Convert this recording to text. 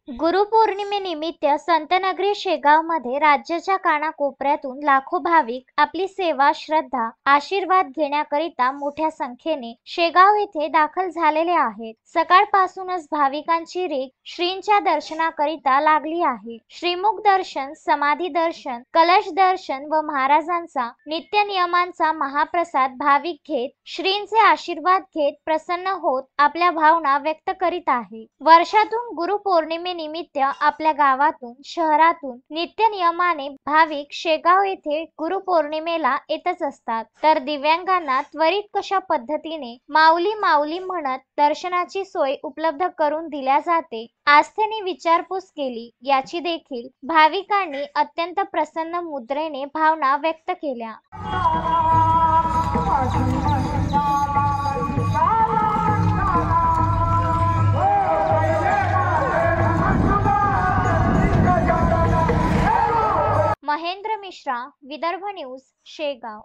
गुरुपौर्णिमेनिमित्त संतनगरी शेगावमध्ये राज्याच्या कानाकोपऱ्यातून लाखो भाविक आपली सेवा, श्रद्धा, आशीर्वाद घेण्याकरिता मोठ्या संख्येने शेगाव येथे दाखल झालेले आहेत। सकाळपासूनच भाविकांची रीघ श्रींच्या दर्शनाकरिता लागली आहे। श्रीमुख दर्शन, समाधी दर्शन, कलश दर्शन व महाराजांचा नित्य नियमांचा महाप्रसाद भाविक घेत श्रींचे आशीर्वाद घेत प्रसन्न होत आपल्या भावना व्यक्त करीत आहे। वर्षातून गुरुपौर्णिमेनिमित्त आपल्या गावातून, शहरातून नित्य नियमाने भाविक शेगाव येथे गुरुपौर्णिमेला येतच असतात। तर दिव्यांगांना त्वरित कशा पद्धतीने माऊली माऊली म्हणत दर्शनाची सोय उपलब्ध करून दिल्या जाते, आस्थेने विचारपूस केली, याची देखील भाविकांनी अत्यंत प्रसन्न मुद्रेने भावना व्यक्त केल्या। महेंद्र मिश्रा, विदर्भ न्यूज, शेगाव।